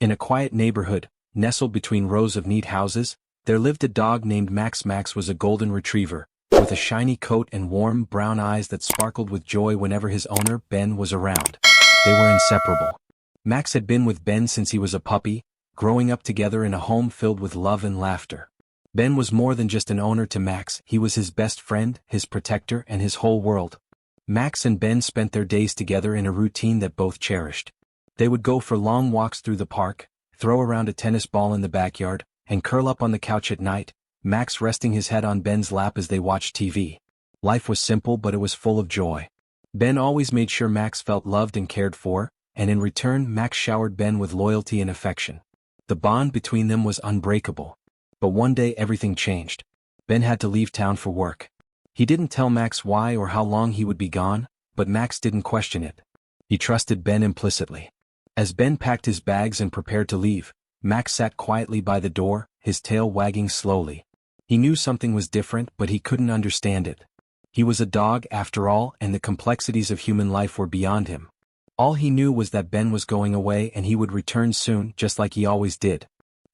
In a quiet neighborhood, nestled between rows of neat houses, there lived a dog named Max. Max was a golden retriever, with a shiny coat and warm brown eyes that sparkled with joy whenever his owner, Ben, was around. They were inseparable. Max had been with Ben since he was a puppy, growing up together in a home filled with love and laughter. Ben was more than just an owner to Max, he was his best friend, his protector, and his whole world. Max and Ben spent their days together in a routine that both cherished. They would go for long walks through the park, throw around a tennis ball in the backyard, and curl up on the couch at night, Max resting his head on Ben's lap as they watched TV. Life was simple, but it was full of joy. Ben always made sure Max felt loved and cared for, and in return Max showered Ben with loyalty and affection. The bond between them was unbreakable. But one day everything changed. Ben had to leave town for work. He didn't tell Max why or how long he would be gone, but Max didn't question it. He trusted Ben implicitly. As Ben packed his bags and prepared to leave, Max sat quietly by the door, his tail wagging slowly. He knew something was different, but he couldn't understand it. He was a dog after all, and the complexities of human life were beyond him. All he knew was that Ben was going away and he would return soon, just like he always did.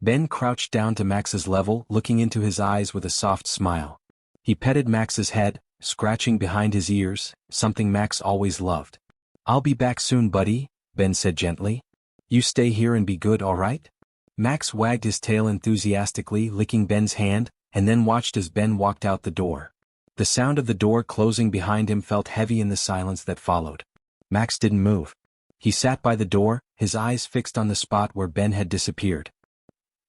Ben crouched down to Max's level, looking into his eyes with a soft smile. He petted Max's head, scratching behind his ears, something Max always loved. "I'll be back soon, buddy," Ben said gently. "You stay here and be good, all right?" Max wagged his tail enthusiastically, licking Ben's hand, and then watched as Ben walked out the door. The sound of the door closing behind him felt heavy in the silence that followed. Max didn't move. He sat by the door, his eyes fixed on the spot where Ben had disappeared.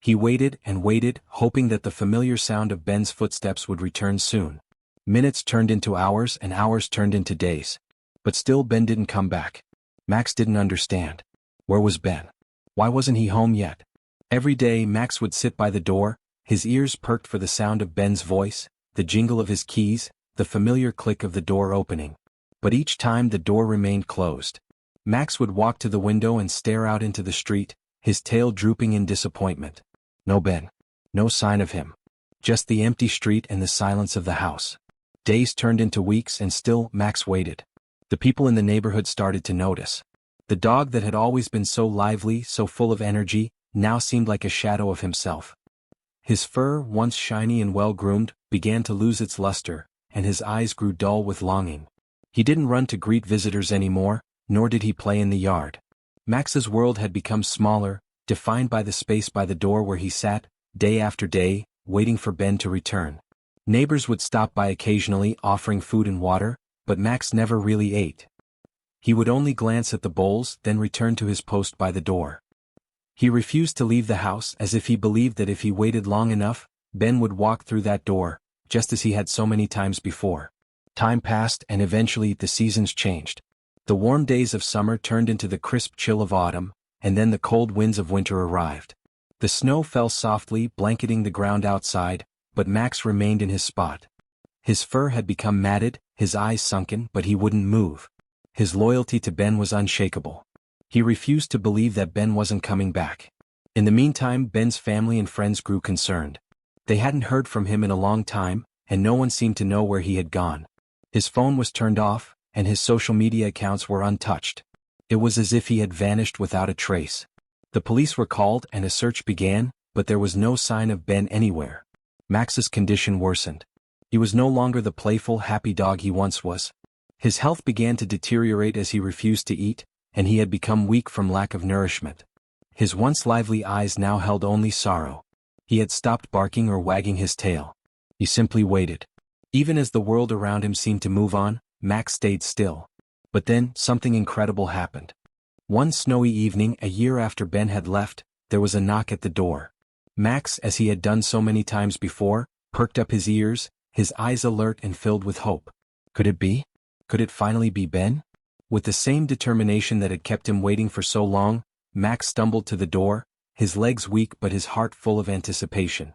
He waited and waited, hoping that the familiar sound of Ben's footsteps would return soon. Minutes turned into hours and hours turned into days. But still Ben didn't come back. Max didn't understand. Where was Ben? Why wasn't he home yet? Every day Max would sit by the door, his ears perked for the sound of Ben's voice, the jingle of his keys, the familiar click of the door opening. But each time the door remained closed. Max would walk to the window and stare out into the street, his tail drooping in disappointment. No Ben. No sign of him. Just the empty street and the silence of the house. Days turned into weeks and still Max waited. The people in the neighborhood started to notice. The dog that had always been so lively, so full of energy, now seemed like a shadow of himself. His fur, once shiny and well-groomed, began to lose its luster, and his eyes grew dull with longing. He didn't run to greet visitors anymore, nor did he play in the yard. Max's world had become smaller, defined by the space by the door where he sat, day after day, waiting for Ben to return. Neighbors would stop by occasionally, offering food and water, but Max never really ate. He would only glance at the bowls, then return to his post by the door. He refused to leave the house, as if he believed that if he waited long enough, Ben would walk through that door, just as he had so many times before. Time passed and eventually the seasons changed. The warm days of summer turned into the crisp chill of autumn, and then the cold winds of winter arrived. The snow fell softly, blanketing the ground outside, but Max remained in his spot. His fur had become matted, his eyes sunken, but he wouldn't move. His loyalty to Ben was unshakable. He refused to believe that Ben wasn't coming back. In the meantime, Ben's family and friends grew concerned. They hadn't heard from him in a long time, and no one seemed to know where he had gone. His phone was turned off, and his social media accounts were untouched. It was as if he had vanished without a trace. The police were called and a search began, but there was no sign of Ben anywhere. Max's condition worsened. He was no longer the playful, happy dog he once was. His health began to deteriorate as he refused to eat, and he had become weak from lack of nourishment. His once lively eyes now held only sorrow. He had stopped barking or wagging his tail. He simply waited. Even as the world around him seemed to move on, Max stayed still. But then, something incredible happened. One snowy evening, a year after Ben had left, there was a knock at the door. Max, as he had done so many times before, perked up his ears, his eyes alert and filled with hope. Could it be? Could it finally be Ben? With the same determination that had kept him waiting for so long, Max stumbled to the door, his legs weak but his heart full of anticipation.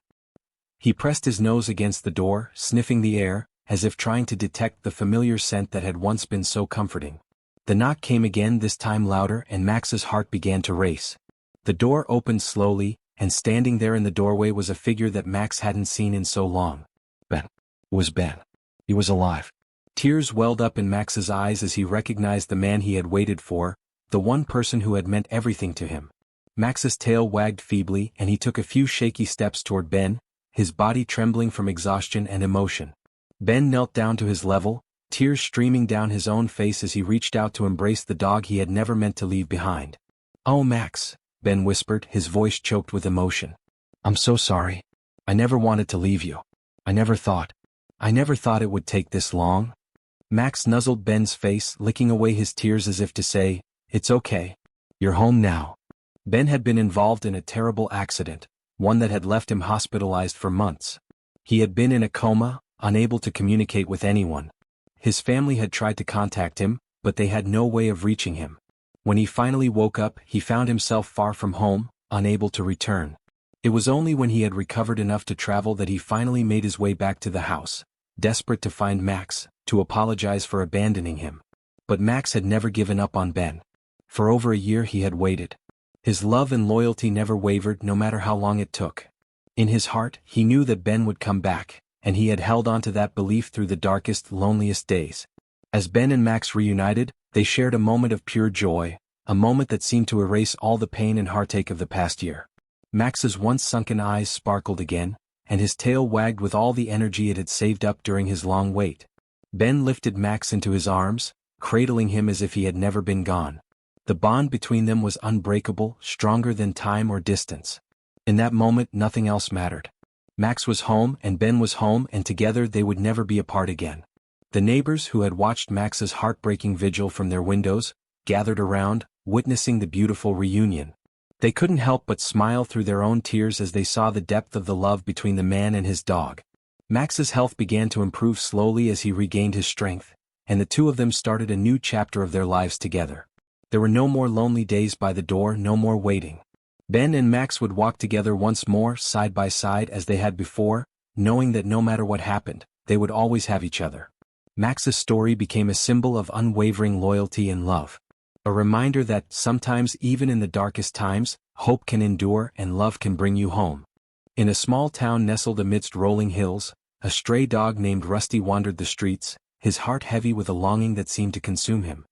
He pressed his nose against the door, sniffing the air, as if trying to detect the familiar scent that had once been so comforting. The knock came again, this time louder, and Max's heart began to race. The door opened slowly, and standing there in the doorway was a figure that Max hadn't seen in so long. Ben. It was Ben. He was alive. Tears welled up in Max's eyes as he recognized the man he had waited for, the one person who had meant everything to him. Max's tail wagged feebly and he took a few shaky steps toward Ben, his body trembling from exhaustion and emotion. Ben knelt down to his level, tears streaming down his own face as he reached out to embrace the dog he had never meant to leave behind. "Oh, Max," Ben whispered, his voice choked with emotion. "I'm so sorry. I never wanted to leave you. I never thought it would take this long." Max nuzzled Ben's face, licking away his tears as if to say, "It's okay. You're home now." Ben had been involved in a terrible accident, one that had left him hospitalized for months. He had been in a coma, unable to communicate with anyone. His family had tried to contact him, but they had no way of reaching him. When he finally woke up, he found himself far from home, unable to return. It was only when he had recovered enough to travel that he finally made his way back to the house, desperate to find Max, to apologize for abandoning him. But Max had never given up on Ben. For over a year he had waited. His love and loyalty never wavered, no matter how long it took. In his heart, he knew that Ben would come back, and he had held on to that belief through the darkest, loneliest days. As Ben and Max reunited, they shared a moment of pure joy, a moment that seemed to erase all the pain and heartache of the past year. Max's once sunken eyes sparkled again, and his tail wagged with all the energy it had saved up during his long wait. Ben lifted Max into his arms, cradling him as if he had never been gone. The bond between them was unbreakable, stronger than time or distance. In that moment nothing else mattered. Max was home and Ben was home, and together they would never be apart again. The neighbors who had watched Max's heartbreaking vigil from their windows gathered around, witnessing the beautiful reunion. They couldn't help but smile through their own tears as they saw the depth of the love between the man and his dog. Max's health began to improve slowly as he regained his strength, and the two of them started a new chapter of their lives together. There were no more lonely days by the door, no more waiting. Ben and Max would walk together once more, side by side as they had before, knowing that no matter what happened, they would always have each other. Max's story became a symbol of unwavering loyalty and love. A reminder that, sometimes even in the darkest times, hope can endure and love can bring you home. In a small town nestled amidst rolling hills, a stray dog named Rusty wandered the streets, his heart heavy with a longing that seemed to consume him.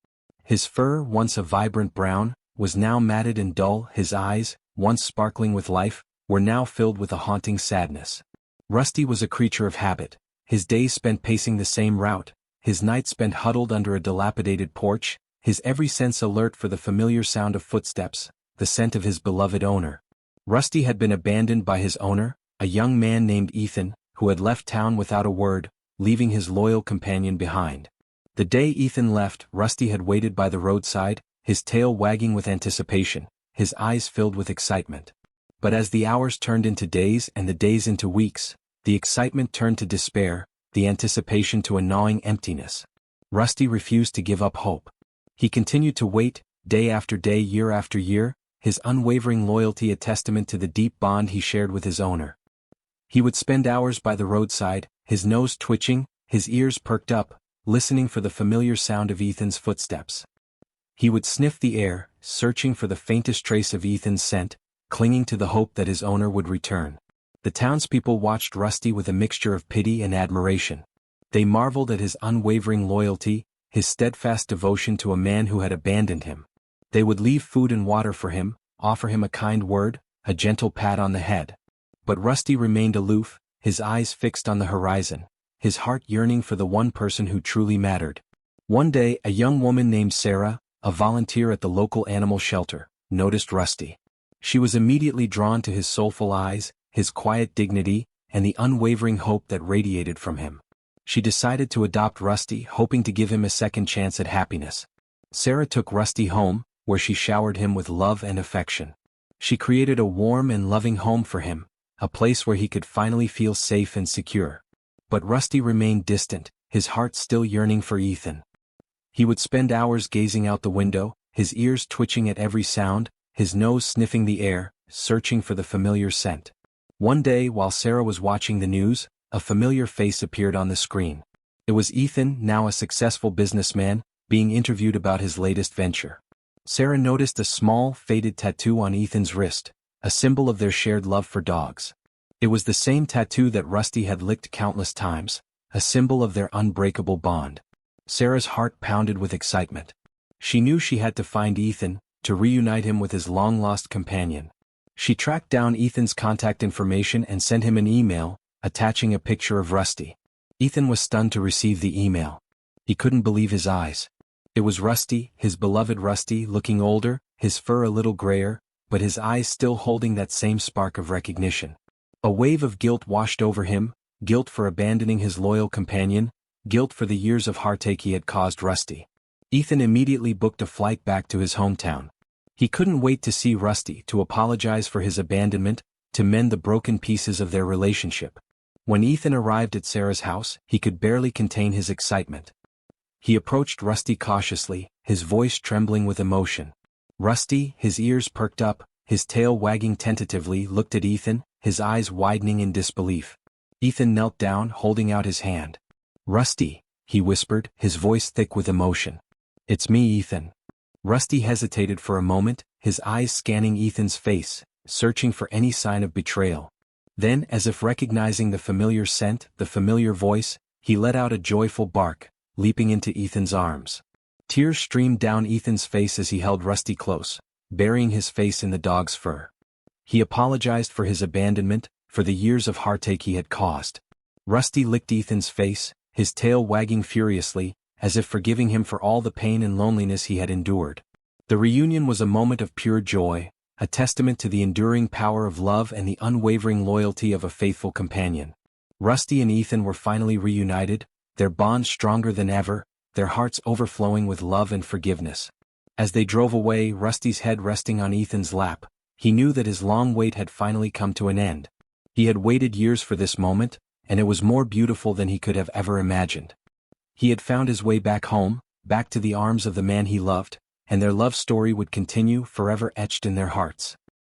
His fur, once a vibrant brown, was now matted and dull. His eyes, once sparkling with life, were now filled with a haunting sadness. Rusty was a creature of habit, his days spent pacing the same route, his nights spent huddled under a dilapidated porch, his every sense alert for the familiar sound of footsteps, the scent of his beloved owner. Rusty had been abandoned by his owner, a young man named Ethan, who had left town without a word, leaving his loyal companion behind. The day Ethan left, Rusty had waited by the roadside, his tail wagging with anticipation, his eyes filled with excitement. But as the hours turned into days and the days into weeks, the excitement turned to despair, the anticipation to a gnawing emptiness. Rusty refused to give up hope. He continued to wait, day after day, year after year, his unwavering loyalty a testament to the deep bond he shared with his owner. He would spend hours by the roadside, his nose twitching, his ears perked up, listening for the familiar sound of Ethan's footsteps. He would sniff the air, searching for the faintest trace of Ethan's scent, clinging to the hope that his owner would return. The townspeople watched Rusty with a mixture of pity and admiration. They marveled at his unwavering loyalty, his steadfast devotion to a man who had abandoned him. They would leave food and water for him, offer him a kind word, a gentle pat on the head. But Rusty remained aloof, his eyes fixed on the horizon, his heart yearning for the one person who truly mattered. One day, a young woman named Sarah, a volunteer at the local animal shelter, noticed Rusty. She was immediately drawn to his soulful eyes, his quiet dignity, and the unwavering hope that radiated from him. She decided to adopt Rusty, hoping to give him a second chance at happiness. Sarah took Rusty home, where she showered him with love and affection. She created a warm and loving home for him, a place where he could finally feel safe and secure. But Rusty remained distant, his heart still yearning for Ethan. He would spend hours gazing out the window, his ears twitching at every sound, his nose sniffing the air, searching for the familiar scent. One day, while Sarah was watching the news, a familiar face appeared on the screen. It was Ethan, now a successful businessman, being interviewed about his latest venture. Sarah noticed a small, faded tattoo on Ethan's wrist, a symbol of their shared love for dogs. It was the same tattoo that Rusty had licked countless times, a symbol of their unbreakable bond. Sarah's heart pounded with excitement. She knew she had to find Ethan, to reunite him with his long-lost companion. She tracked down Ethan's contact information and sent him an email, attaching a picture of Rusty. Ethan was stunned to receive the email. He couldn't believe his eyes. It was Rusty, his beloved Rusty, looking older, his fur a little grayer, but his eyes still holding that same spark of recognition. A wave of guilt washed over him, guilt for abandoning his loyal companion, guilt for the years of heartache he had caused Rusty. Ethan immediately booked a flight back to his hometown. He couldn't wait to see Rusty, to apologize for his abandonment, to mend the broken pieces of their relationship. When Ethan arrived at Sarah's house, he could barely contain his excitement. He approached Rusty cautiously, his voice trembling with emotion. Rusty, his ears perked up, his tail wagging tentatively, looked at Ethan, his eyes widening in disbelief. Ethan knelt down, holding out his hand. "Rusty," he whispered, his voice thick with emotion. "It's me, Ethan." Rusty hesitated for a moment, his eyes scanning Ethan's face, searching for any sign of betrayal. Then, as if recognizing the familiar scent, the familiar voice, he let out a joyful bark, leaping into Ethan's arms. Tears streamed down Ethan's face as he held Rusty close, burying his face in the dog's fur. He apologized for his abandonment, for the years of heartache he had caused. Rusty licked Ethan's face, his tail wagging furiously, as if forgiving him for all the pain and loneliness he had endured. The reunion was a moment of pure joy, a testament to the enduring power of love and the unwavering loyalty of a faithful companion. Rusty and Ethan were finally reunited, their bond stronger than ever, their hearts overflowing with love and forgiveness. As they drove away, Rusty's head resting on Ethan's lap, he knew that his long wait had finally come to an end. He had waited years for this moment, and it was more beautiful than he could have ever imagined. He had found his way back home, back to the arms of the man he loved, and their love story would continue, forever etched in their hearts.